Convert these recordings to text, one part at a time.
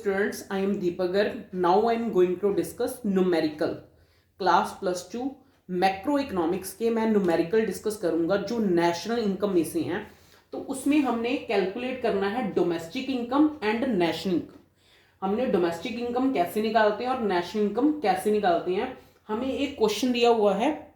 students, I am Deepak Garg. Now I am going to discuss numerical class +2 macro economics के मैं numerical discuss करूंगा जो national income में से हैं। तो उसमें हमने कैलकुलेट करना है domestic income and national income. हमने डोमेस्टिक इनकम कैसे निकालते हैं और नेशनल इनकम कैसे निकालते हैं। हमें एक क्वेश्चन दिया हुआ है,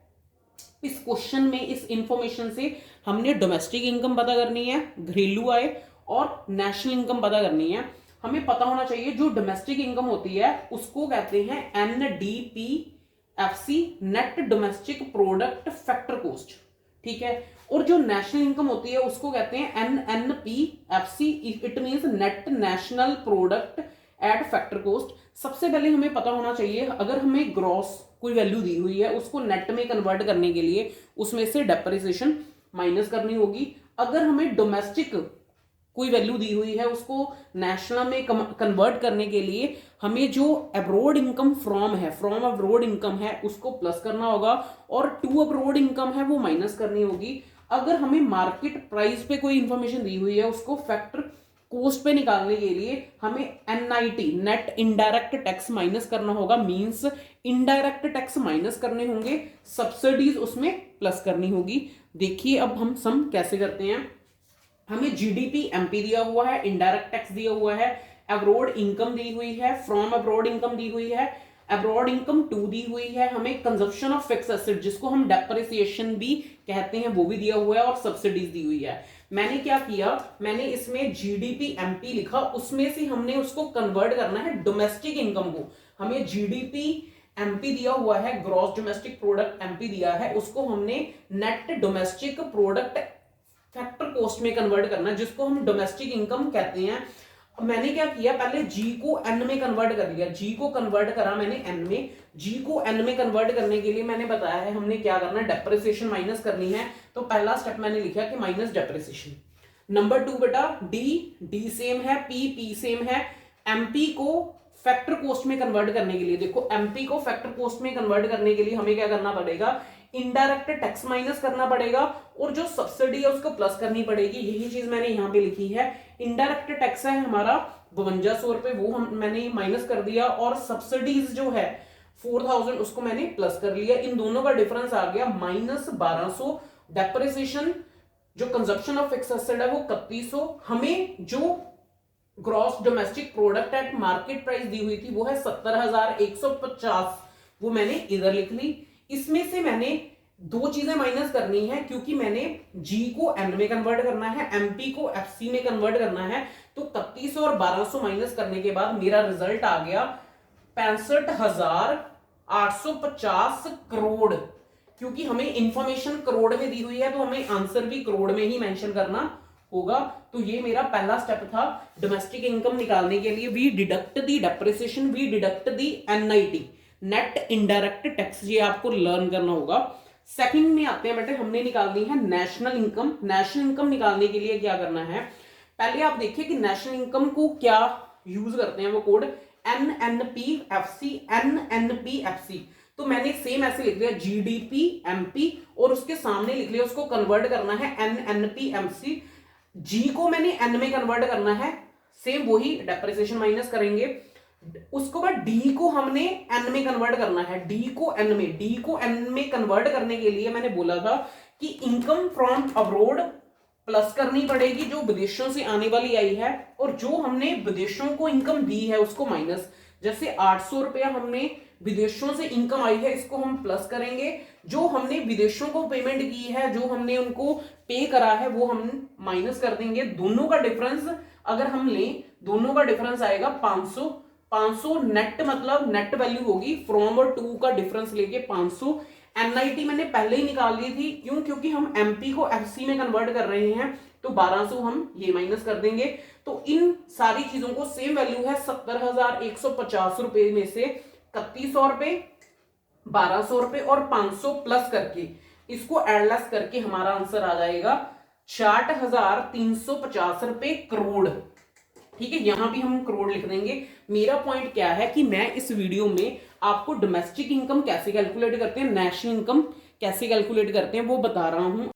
इस क्वेश्चन में इस इंफॉर्मेशन से हमने डोमेस्टिक इनकम पता करनी है, घरेलू आय और नेशनल इनकम पता करनी है। हमें पता होना चाहिए जो डोमेस्टिक इनकम होती है उसको कहते हैं NDPFC, net domestic product factor cost, ठीक है। और जो नेशनल इनकम होती है उसको कहते हैं NNPFC, it means net national product at factor cost. सबसे पहले हमें पता होना चाहिए, अगर हमें ग्रॉस कोई वैल्यू दी हुई है उसको नेट में कन्वर्ट करने के लिए उसमें से डेप्रिसिएशन माइनस करनी होगी। अगर हमें डोमेस्टिक कोई वैल्यू दी हुई है उसको नेशनल में कन्वर्ट करने के लिए हमें जो abroad income from abroad income है उसको प्लस करना होगा और टू अब्रॉड इनकम है वो माइनस करनी होगी। अगर हमें मार्केट प्राइस पे कोई इंफॉर्मेशन दी हुई है उसको फैक्टर कोस्ट पे निकालने के लिए हमें NIT, net indirect tax minus करना होगा। मींस इनडायरेक्ट टैक्स माइनस करने होंगे, सब्सिडीज उसमें प्लस करनी होगी। देखिए अब हम सम कैसे करते हैं। हमें GDP MP दिया हुआ है, इनडायरेक्ट टैक्स दिया हुआ है, अब्रॉड इनकम दी हुई है, फ्रॉम अब्रॉड इनकम दी हुई है, अब्रॉड इनकम 2 दी हुई है, हमें कंजप्शन ऑफ फिक्स एसेट जिसको हम डेप्रिसिएशन भी कहते हैं वो भी दिया हुआ है और सब्सिडीज दी हुई है। मैंने क्या किया, मैंने इसमें GDP MP लिखा, उसमें से हमने उसको कन्वर्ट करना है डोमेस्टिक इनकम को। हमें GDP MP दिया हुआ है, ग्रॉस डोमेस्टिक प्रोडक्ट MP दिया है, उसको हमने net domestic product factor cost में कन्वर्ट करना है जिसको हम डोमेस्टिक इनकम कहते हैं। अब मैंने क्या किया, पहले G को N में कन्वर्ट कर लिया, G को कन्वर्ट करा मैंने N में। G को N में कन्वर्ट करने के लिए मैंने बताया है हमने क्या करना है, डेप्रिसिएशन माइनस करनी है। तो पहला स्टेप मैंने लिखा कि माइनस डेप्रिसिएशन। नंबर 2 बेटा D सेम है, P सेम है। MP को फैक्टर कोस्ट में कन्वर्ट करने के लिए, देखो MP को फैक्टर कोस्ट में कन्वर्ट करने के लिए हमें क्या करना पड़ेगा, इनडायरेक्ट टैक्स माइनस करना पड़ेगा और जो सब्सिडी है उसको प्लस करनी पड़ेगी। यही चीज मैंने यहाँ पे लिखी है। इनडायरेक्ट टैक्स है हमारा 5200 रुपए, वो मैंने माइनस कर दिया और सब्सिडीज जो है 4000 उसको मैंने प्लस कर लिया। इन दोनों का डिफरेंस आ गया -1200। डेप्रिसिएशन जो कंजप्शन ऑफ फिक्स एसेट है वो 3100। हमें जो gross domestic product at market price दी हुई थी वो है 70,150, वो मैंने इधर लिख ली। इसमें से मैंने दो चीजें माइनस करनी है क्योंकि मैंने G को N में कन्वर्ट करना है, MP को FC में कन्वर्ट करना है। तो 3100 और 1200 माइनस करने के बाद मेरा रिजल्ट आ गया 65,850 करोड़। क्योंकि हमें इंफॉर्मेशन करोड़ में दी हुई है तो हमें आंसर भी करोड़ में ही मेंशन करना होगा। तो ये मेरा पहला स्टेप था डोमेस्टिक इनकम निकालने के लिए। We deduct the depreciation, we deduct the NIT, net indirect tax, ये आपको लर्न करना होगा। सेकंड में आते हैं बेटे, हमने निकालनी है नेशनल इनकम। नेशनल इनकम निकालने के लिए क्या करना है, पहले आप देखिए कि नेशनल इनकम को क्या यूज करते हैं, वो कोड NNPFC। तो मैंने सेम ऐसे लिख लिया GDP MP और उसके सामने लिख लिया, उसको कन्वर्ट करना है NNPMC। G को मैंने N में कन्वर्ट करना है, सेम वही डेप्रिसिएशन माइनस करेंगे। उसको बाद D को हमने N में कन्वर्ट करना है, D को N में कन्वर्ट करने के लिए मैंने बोला था कि इनकम फ्रॉम अब्रॉड प्लस करनी पड़ेगी जो विदेशों से आने वाली आई है, और जो हमने विदेशों को इनकम दी है उसको माइनस। जैसे 800 रुपया हमने विदेशों से इनकम आई है, इसको हम प्लस करेंगे। जो हमने विदेशों को पेमेंट की है, जो हमने उनको पे करा है, वो हम माइनस कर देंगे। दोनों का डिफरेंस अगर हम लें, दोनों का डिफरेंस आएगा 500 नेट, मतलब नेट वैल्यू होगी फ्रॉम और टू का डिफरेंस लेके 500। NIT मैंने पहले ही निकाल ली थी, क्यों, क्योंकि हम MP को FC में कन्वर्ट कर रहे हैं। तो 1200 हम ये माइनस कर देंगे। तो इन सारी चीजों को सेम वैल्यू है 70,150 रुपए में से 3100 रुपए, 1200 रुपए और 500 प्लस करके इसको एडलेस करके हमारा आंसर आ जाएगा 60,350 रुपए करोड़। ठीक है, यहां भी हम करोड़ लिख देंगे। मेरा पॉइंट क्या है कि मैं इस वीडियो में आपको डोमेस्टिक इनकम कैसे कैलकुलेट करते हैं, नेशनल इनकम कैसे कैलकुलेट करते हैं वो बता रहा हूं।